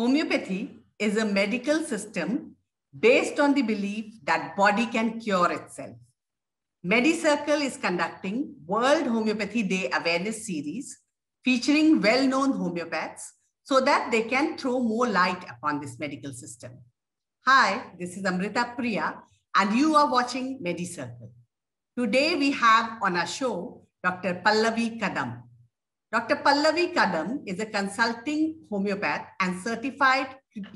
Homeopathy is a medical system based on the belief that body can cure itself. MediCircle is conducting World Homeopathy Day Awareness Series featuring well-known homeopaths so that they can throw more light upon this medical system. Hi, this is Amrita Priya and you are watching MediCircle. Today we have on our show Dr. Pallavi Kadam. Dr. Pallavi Kadam is a consulting homeopath and certified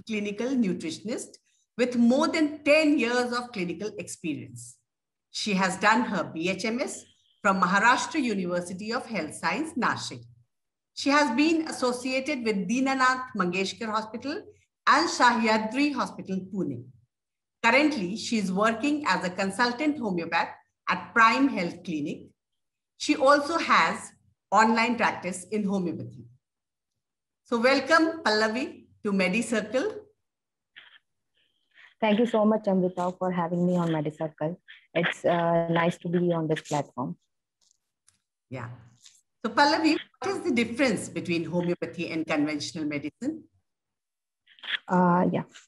clinical nutritionist with more than 10 years of clinical experience. She has done her BHMS from Maharashtra University of Health Science, Nashik. She has been associated with Dinanath Mangeshkar Hospital and Sahyadri Hospital, Pune. Currently, she is working as a consultant homeopath at Prime Health Clinic. She also has online practice in homeopathy. So welcome, Pallavi, to MediCircle. Thank you so much, Amrita, for having me on MediCircle. It's nice to be on this platform. Yeah. So Pallavi, what is the difference between homeopathy and conventional medicine?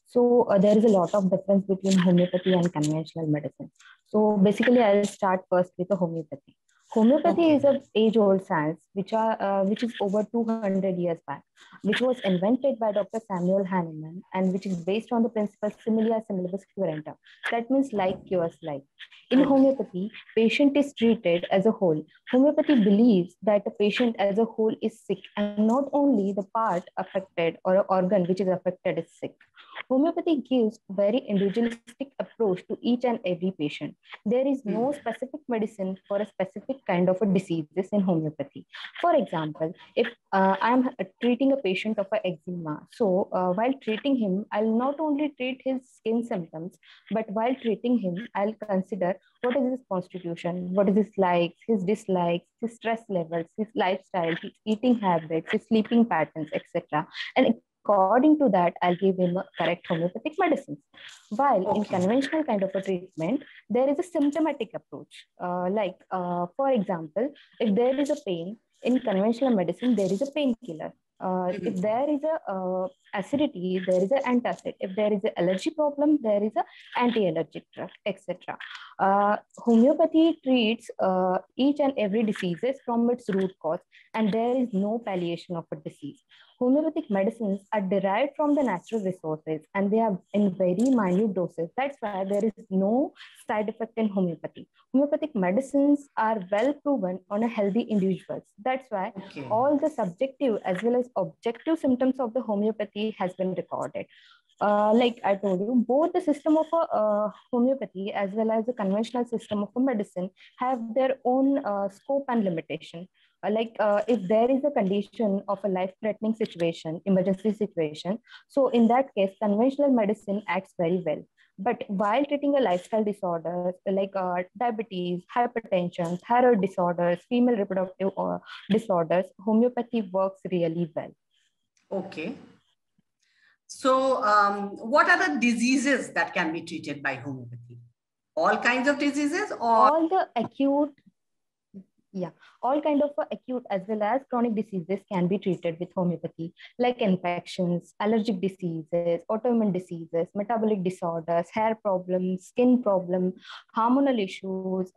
So there is a lot of difference between homeopathy and conventional medicine. So basically, I'll start first with the homeopathy. Homeopathy is an age-old science which is over 200 years back, which was invented by Dr. Samuel Hahnemann and which is based on the principle similia similibus curenta. That means like cures like. In homeopathy, patient is treated as a whole. Homeopathy believes that the patient as a whole is sick and not only the part affected or an organ which is affected is sick. Homeopathy gives very individualistic approach to each and every patient. There is no specific medicine for a specific kind of a diseases in homeopathy. For example, if I'm treating a patient of a eczema, so while treating him, I'll not only treat his skin symptoms, but while treating him, I'll consider what is his constitution, what is his likes, his dislikes, his stress levels, his lifestyle, his eating habits, his sleeping patterns, etc. And according to that, I'll give him a correct homeopathic medicines. While in conventional kind of a treatment, there is a symptomatic approach. For example, if there is a pain, in conventional medicine, there is a painkiller. If there is a acidity, there is an antacid. If there is an allergy problem, there is an anti-allergic drug, etc. Homeopathy treats each and every diseases from its root cause, and there is no palliation of a disease. Homeopathic medicines are derived from the natural resources and they are in very minute doses. That's why there is no side effect in homeopathy. Homeopathic medicines are well proven on a healthy individuals. That's why all the subjective as well as objective symptoms of the homeopathy has been recorded. Like I told you, both the system of homeopathy as well as the conventional system of a medicine have their own scope and limitation. If there is a condition of a life-threatening situation, emergency situation, so in that case, conventional medicine acts very well. But while treating a lifestyle disorders like diabetes, hypertension, thyroid disorders, female reproductive disorders, homeopathy works really well. Okay. So what are the diseases that can be treated by homeopathy? All kinds of diseases or? All the acute, all kind of acute as well as chronic diseases can be treated with homeopathy, like infections, allergic diseases, autoimmune diseases, metabolic disorders, hair problems, skin problems, hormonal issues,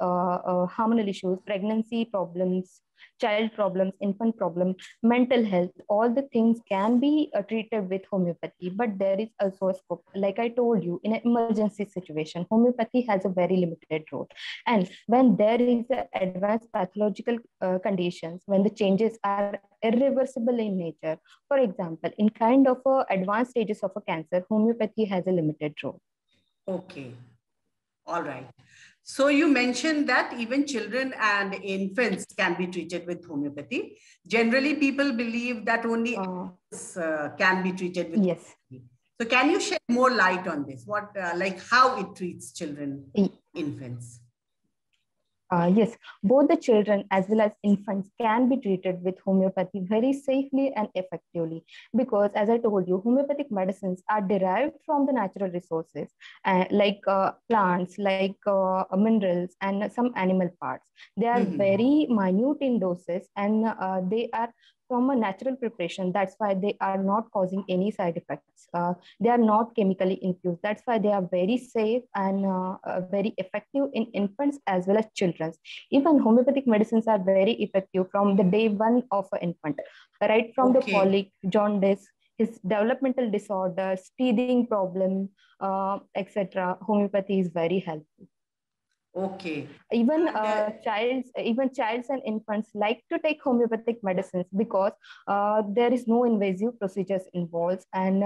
pregnancy problems, child problems, infant problems, mental health, all the things can be treated with homeopathy. But there is also a scope. Like I told you, in an emergency situation, homeopathy has a very limited role. And when there is advanced pathological conditions, when the changes are irreversible in nature, for example, in kind of advanced stages of a cancer, homeopathy has a limited role. Okay. All right. So you mentioned that even children and infants can be treated with homeopathy. Generally, people believe that only can be treated with homeopathy. So can you shed more light on this? What, like how it treats children, infants? Yes, both the children as well as infants can be treated with homeopathy very safely and effectively because, as I told you, homeopathic medicines are derived from the natural resources like plants, like minerals, and some animal parts. They are very minute in doses and they are from a natural preparation. That's why they are not causing any side effects. They are not chemically infused. That's why they are very safe and very effective in infants as well as children. Even homeopathic medicines are very effective from the day one of an infant, right from the Okay. colic, jaundice, his developmental disorders, teething problem, etc. Homeopathy is very helpful. Okay. Even And, childs and infants like to take homeopathic medicines because there is no invasive procedures involved, and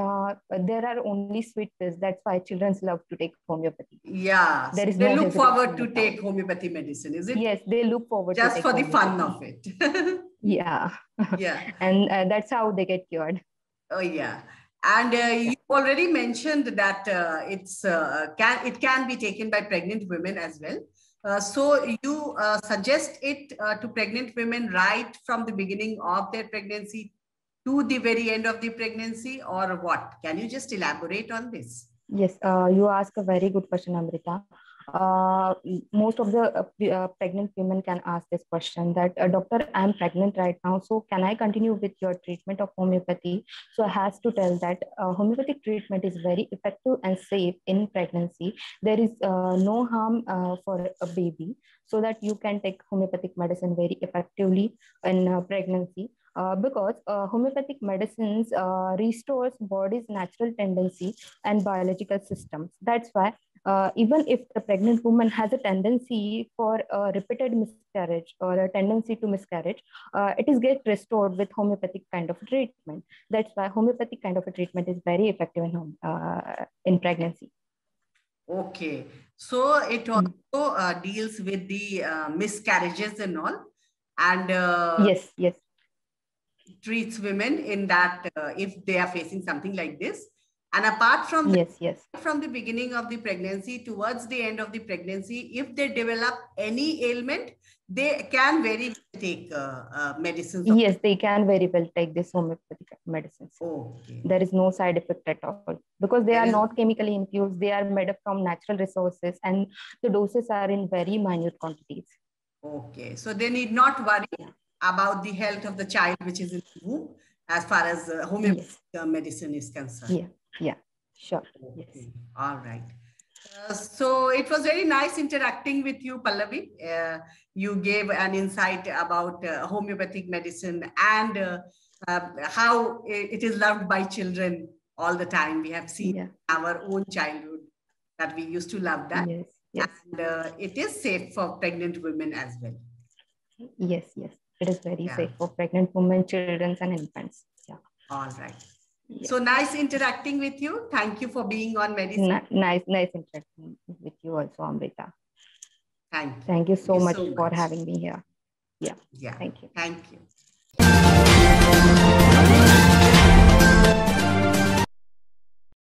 there are only sweet pills. That's why children love to take homeopathy. yeah, There so is they no look hesitation forward in to the town. take homeopathy medicine, is it? Yes, they look forward to Just take for the fun of homeopathy. it. Yeah. Yeah. And that's how they get cured. Oh, yeah. And you already mentioned that it can be taken by pregnant women as well. So you suggest it to pregnant women right from the beginning of their pregnancy to the very end of the pregnancy, or what? Can you just elaborate on this? Yes, you ask a very good question, Amrita. Most of the pregnant women can ask this question that, doctor, I'm pregnant right now, so can I continue with your treatment of homeopathy? So I has to tell that homeopathic treatment is very effective and safe in pregnancy. There is no harm for a baby, so that you can take homeopathic medicine very effectively in pregnancy. Because homeopathic medicines restores body's natural tendency and biological systems. That's why even if the pregnant woman has a tendency for a repeated miscarriage or a tendency to miscarriage, it is get restored with homeopathic kind of treatment. That's why homeopathic kind of a treatment is very effective in pregnancy. Okay, so it also deals with the miscarriages and all, and yes, treats women in that if they are facing something like this. And apart from that, yes, from the beginning of the pregnancy towards the end of the pregnancy, if they develop any ailment, they can very well take medicines. Yes, they can very well take this homeopathic medicines. Okay. There is no side effect at all because they are not chemically infused. They are made up from natural resources, and the doses are in very minute quantities. Okay, so they need not worry about the health of the child which is in the womb as far as homeopathic medicine is concerned. Yeah, sure. Okay. Yes. All right. So it was very nice interacting with you, Pallavi. You gave an insight about homeopathic medicine and how it is loved by children all the time. We have seen our own childhood that we used to love that. Yes. And it is safe for pregnant women as well. Yes. It is very safe for pregnant women, children, and infants. Yeah. All right. So nice interacting with you. Thank you for being on Medicine. Nice interacting with you also, Amrita. Thank you so much for having me here. Yeah. Yeah. Thank you. Thank you.